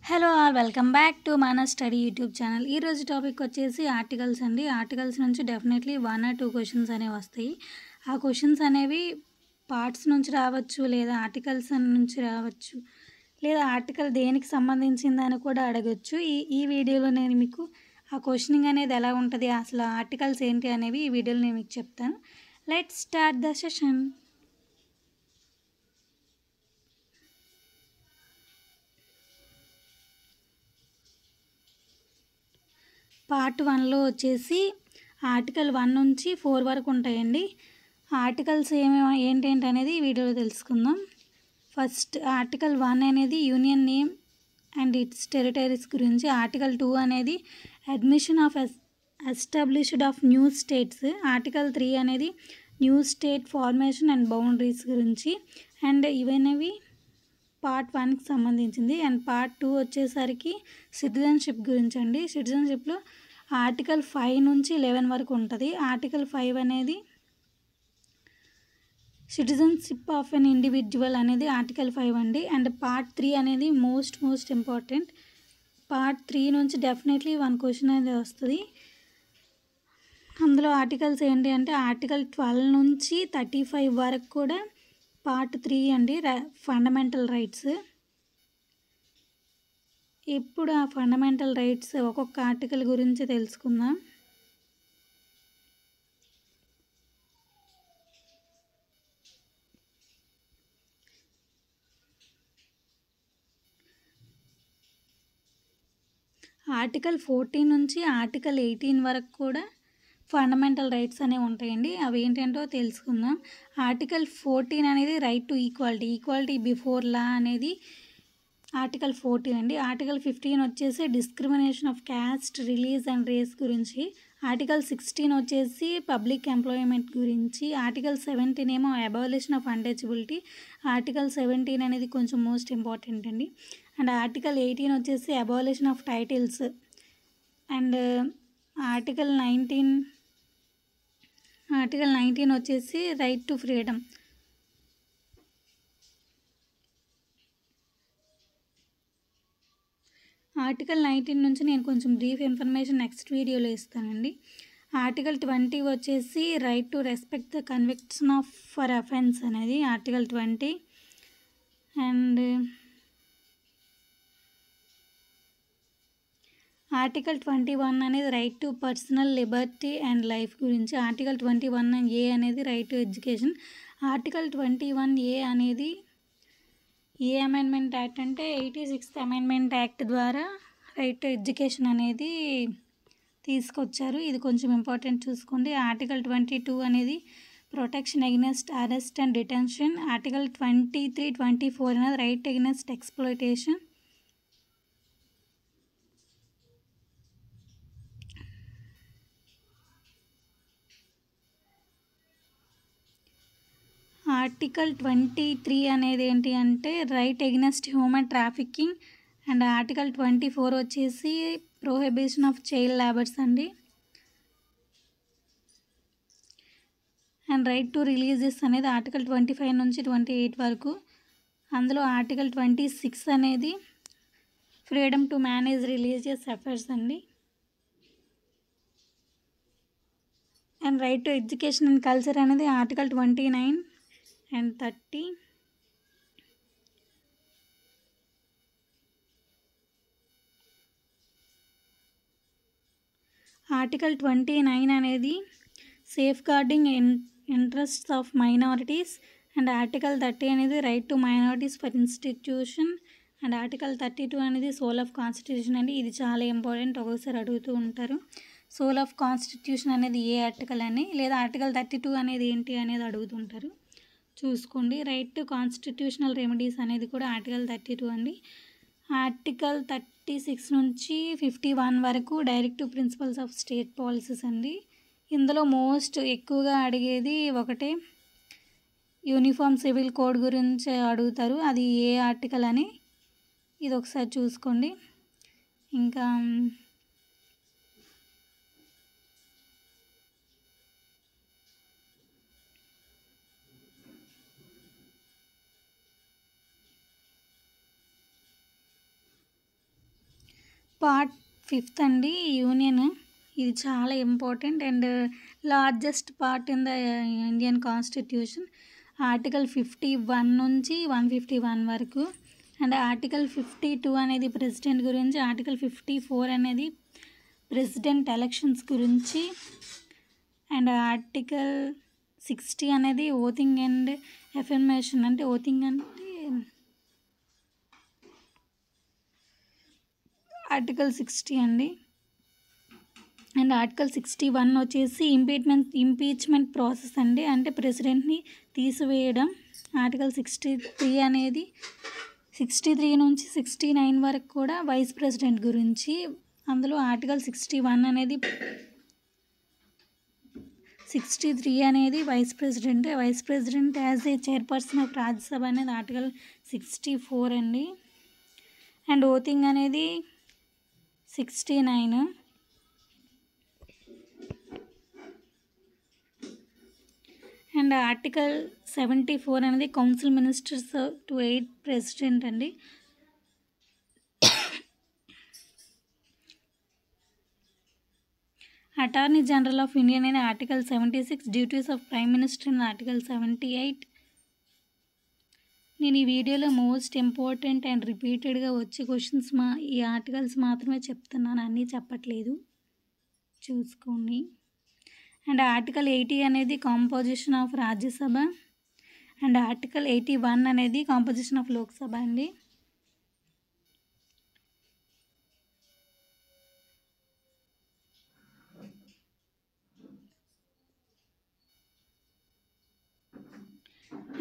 Hello all welcome back to మన study YouTube channel. ఈరోజు topic వచ్చేసి ఆర్టికల్స్ అండి. ఆర్టికల్స్ నుంచి డెఫినెట్లీ 1 or 2 క్వశ్చన్స్ అనేవి వస్తాయి. ఆ క్వశ్చన్స్ అనేవి పార్ట్స్ నుంచి రావచ్చు, లేదా ఆర్టికల్స్ నుంచి రావచ్చు, లేదా ఆర్టికల్ దేనికి సంబంధించిందని కూడా అడగచ్చు. ఈ వీడియోలో నేను మీకు ఆ క్వశ్చనింగ్ అనేది ఎలా ఉంటుంది, అసలు ఆర్టికల్స్ ఏంటి అనేవి ఈ వీడియోలో నేను మీకు చెప్తాను. Let's start the session. Part 1లో వచ్చేసి ఆర్టికల్ 1 నుంచి 4 వరకు ఉంటాయండి. ఆర్టికల్స్ ఏంటేంటి అనేది ఈ వీడియోలో తెలుసుకుందాం. ఫస్ట్ ఆర్టికల్ 1 అనేది union name and it's territories గురించి. ఆర్టికల్ 2 అనేది admission of established of new states. Article 3 అనేది new state formation and boundaries గురించి. అండ్ ఇవనేవి పార్ట్ 1కి సంబంధించింది. అండ్ పార్ట్ 2 వచ్చేసరికి సిటిజన్షిప్ గురించి అండి. సిటిజన్షిప్లో ఆర్టికల్ 5 నుంచి 11 వరకు ఉంటుంది. ఆర్టికల్ 5 అనేది సిటిజన్షిప్ ఆఫ్ ఎన్ ఇండివిజువల్ అనేది ఆర్టికల్ 5 అండి. అండ్ పార్ట్ 3 అనేది మోస్ట్ ఇంపార్టెంట్. పార్ట్ 3 నుంచి డెఫినెట్లీ 1 క్వశ్చన్ అనేది వస్తుంది. అందులో ఆర్టికల్స్ ఏంటి అంటే ఆర్టికల్ 12 నుంచి 35 వరకు కూడా పార్ట్ 3 అండి, ఫండమెంటల్ రైట్స్. ఇప్పుడు ఆ ఫండమెంటల్ రైట్స్ ఒక్కొక్క ఆర్టికల్ గురించి తెలుసుకుందాం. ఆర్టికల్ 14 నుంచి ఆర్టికల్ 18 వరకు కూడా ఫండమెంటల్ రైట్స్ అనేవి ఉంటాయండి. అవి ఏంటంటో తెలుసుకుందాం. ఆర్టికల్ 14 అనేది right to equality before law అనేది ఆర్టికల్ 14 అండి. ఆర్టికల్ 15 వచ్చేసి discrimination of caste, religion and race గురించి. ఆర్టికల్ 16 వచ్చేసి పబ్లిక్ ఎంప్లాయ్మెంట్ గురించి. ఆర్టికల్ 17 ఏమో అబాలిషన్ ఆఫ్ అన్టచబిలిటీ. ఆర్టికల్ 17 అనేది కొంచెం మోస్ట్ ఇంపార్టెంట్ అండి. అండ్ ఆర్టికల్ 18 వచ్చేసి abolition of titles. And article 19 వచ్చేసి రైట్ టు ఫ్రీడమ్. ఆర్టికల్ 19 నుంచి నేను కొంచెం బ్రీఫ్ ఇన్ఫర్మేషన్ నెక్స్ట్ వీడియోలో ఇస్తానండి. ఆర్టికల్ 20 వచ్చేసి right to respect the conviction of for offence అనేది ఆర్టికల్ 20. అండ్ ఆర్టికల్ 21 అనేది right to personal Liberty and life గురించి. ఆర్టికల్ 21A అనేది right to education. Article 21A అనేది ఏ అమెండ్మెంట్ యాక్ట్ అంటే 86th అమెండ్మెంట్ యాక్ట్ ద్వారా రైట్ టు ఎడ్యుకేషన్ అనేది తీసుకొచ్చారు. ఇది కొంచెం ఇంపార్టెంట్ చూసుకోండి. ఆర్టికల్ 22 అనేది protection against arrest and detention. Article 23, 24 అనేది రైట్ అగెన్స్ట్ ఎక్స్ప్లాయిటేషన్. ఆర్టికల్ 23 అనేది ఏంటి అంటే right against human trafficking. And article 24 వచ్చేసి ప్రొహిబిషన్ ఆఫ్ చైల్డ్ లేబర్స్ అండి. అండ్ రైట్ టు రిలీజెస్ అనేది ఆర్టికల్ 25 నుంచి 28 వరకు. అందులో ఆర్టికల్ 26 అనేది freedom to manage religious affairs అండి. And right to education and culture అనేది ఆర్టికల్ 29 and 30. ఆర్టికల్ 29 అనేది safeguarding interests of minorities. And article 30 అనేది right to minorities for institution. And article 32 అనేది సోల్ ఆఫ్ కాన్స్టిట్యూషన్ అండి. ఇది చాలా important, ఒక్కొక్కసారి అడుగుతూ ఉంటారు. సోల్ ఆఫ్ కాన్స్టిట్యూషన్ అనేది ఏ ఆర్టికల్ అని, లేదా ఆర్టికల్ 32 అనేది ఏంటి అనేది అడుగుతుంటారు, చూసుకోండి. రైట్ టు కాన్స్టిట్యూషనల్ రెమెడీస్ అనేది కూడా ఆర్టికల్ 32 అండి. ఆర్టికల్ 36 నుంచి 51 వరకు directive principles of state policies అండి. ఇందులో మోస్ట్ ఎక్కువగా అడిగేది ఒకటే యూనిఫామ్ సివిల్ కోడ్ గురించి అడుగుతారు. అది ఏ ఆర్టికల్ అని ఇది ఒకసారి చూసుకోండి. ఇంకా పార్ట్ 5 అండి, యూనియన్. ఇది చాలా important and largest part in the Indian constitution. Article 51 నుంచి 151 వరకు. అండ్ ఆర్టికల్ 52 అనేది ప్రెసిడెంట్ గురించి, ఆర్టికల్ 54 అనేది ప్రెసిడెంట్ ఎలక్షన్స్ గురించి, అండ్ ఆర్టికల్ 60 అనేది ఓతింగ్ అండ్ ఎఫర్మేషన్. అంటే ఓతింగ్ అంటే ఆర్టికల్ 60 అండి. అండ్ ఆర్టికల్ 61 వచ్చేసి ఇంపీచ్మెంట్ ప్రాసెస్ అండి, అంటే ప్రెసిడెంట్ని తీసివేయడం. ఆర్టికల్ 63 అనేది 63 నుంచి 69 వరకు కూడా వైస్ ప్రెసిడెంట్ గురించి. అందులో ఆర్టికల్ 61 అనేది 63 అనేది vice president as a chairperson of Rajya Sabha అనేది ఆర్టికల్ 64 అండి. అండ్ ఓతింగ్ అనేది 69. అండ్ ఆర్టికల్ 74 అనేది council ministers to aid president అండి. అటార్నీ జనరల్ ఆఫ్ ఇండియా అనేది article 76. Duties of prime minister అని ఆర్టికల్ 78. నేను ఈ వీడియోలో మోస్ట్ ఇంపార్టెంట్ అండ్ రిపీటెడ్గా వచ్చే క్వశ్చన్స్ ఈ ఆర్టికల్స్ మాత్రమే చెప్తున్నాను, అన్నీ చెప్పట్లేదు, చూసుకోండి. అండ్ ఆర్టికల్ 80 అనేది composition of Rajya Sabha. And article 81 అనేది కాంపోజిషన్ ఆఫ్ లోక్సభ అండి.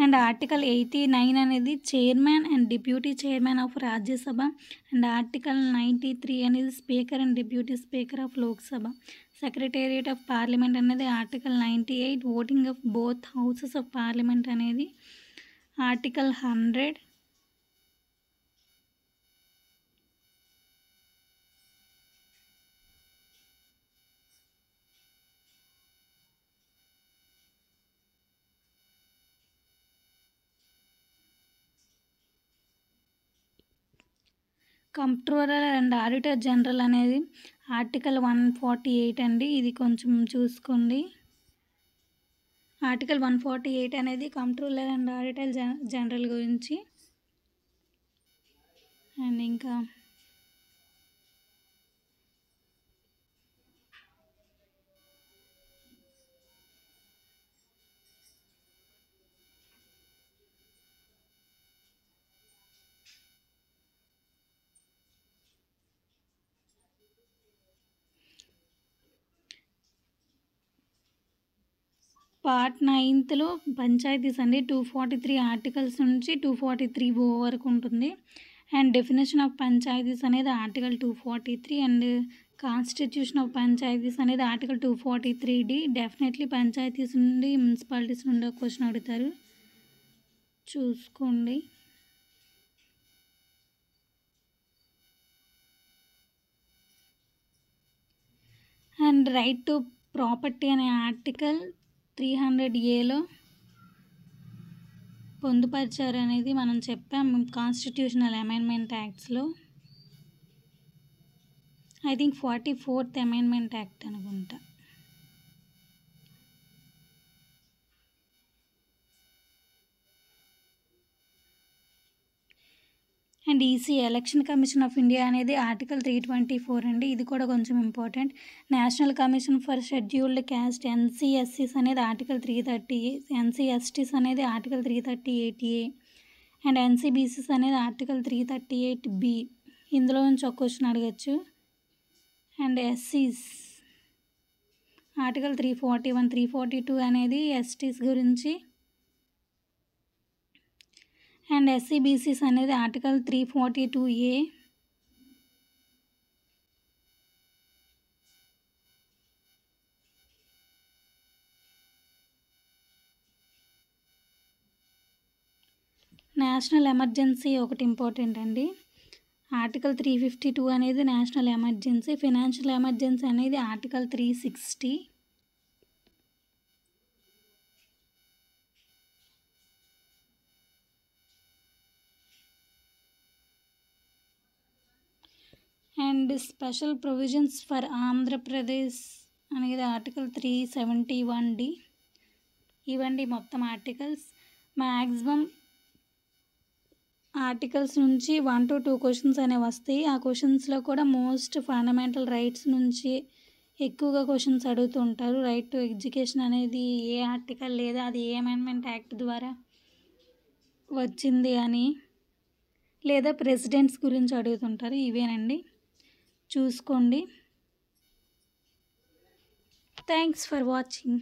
అండ్ ఆర్టికల్ 89 అనేది chairman and deputy chairman of Rajya Sabha. And article 93 అనేది speaker and deputy speaker of Lok Sabha. Secretariat of parliament అనేది article 98. Voting of both houses of parliament అనేది article 100. Comptroller and auditor general అనేది article 148 అండి. ఇది కొంచెం చూసుకోండి. ఆర్టికల్ 148 అనేది కంప్ట్రోలర్ అండ్ ఆడిటర్ జనరల్ గురించి. అండ్ ఇంకా పార్ట్ 9లో పంచాయతీస్ అండి. 243 ఆర్టికల్స్ నుంచి 243 వరకు ఉంటుంది. అండ్ డెఫినేషన్ ఆఫ్ పంచాయతీస్ అనేది article 243. And constitution of panchayats అనేది ఆర్టికల్ 243D. డెఫినెట్లీ పంచాయతీస్ నుండి మున్సిపాలిటీస్ నుండి ఒక క్వశ్చన్ అడుగుతారు, చూసుకోండి. అండ్ రైట్ టు ప్రాపర్టీ అనే ఆర్టికల్ 300Aలో పొందుపరిచారు అనేది మనం చెప్పాం కాన్స్టిట్యూషనల్ అమెండ్మెంట్ యాక్ట్స్లో. I think 44th amendment act అనుకుంటా. And EC election commission of India అనేది ఆర్టికల్ 324 అండి. ఇది కూడా కొంచెం important. National commission for scheduled caste NCSCs అనేది ఆర్టికల్ 330. NCSTs అనేది ఆర్టికల్ 338A. అండ్ NCBCs అనేది ఆర్టికల్ 338B. ఇందులో నుంచి ఒక క్వశ్చన్ అడగచ్చు. And SCs article 341. 342 అనేది STs గురించి. అండ్ SCBCs అనేది ఆర్టికల్ 342A. నేషనల్ ఎమర్జెన్సీ ఒకటి ఇంపార్టెంట్ అండి. ఆర్టికల్ 352 అనేది నేషనల్ ఎమర్జెన్సీ. ఫైనాన్షియల్ ఎమర్జెన్సీ అనేది article 360. And special provisions for Andhra Pradesh అనేది ఆర్టికల్ 371D. ఇవండి మొత్తం ఆర్టికల్స్. మ్యాక్సిమం ఆర్టికల్స్ నుంచి 1 to 2 క్వశ్చన్స్ అనేవి వస్తాయి. ఆ క్వశ్చన్స్లో కూడా మోస్ట్ ఫండమెంటల్ రైట్స్ నుంచి ఎక్కువగా క్వశ్చన్స్ అడుగుతూ ఉంటారు. రైట్ టు ఎడ్యుకేషన్ అనేది ఏ ఆర్టికల్ లేదా అది ఏ అమెండ్మెంట్ యాక్ట్ ద్వారా వచ్చింది అని, లేదా ప్రెసిడెంట్స్ గురించి అడుగుతుంటారు. ఇవేనండి, చూసుకోండి. Thanks for watching.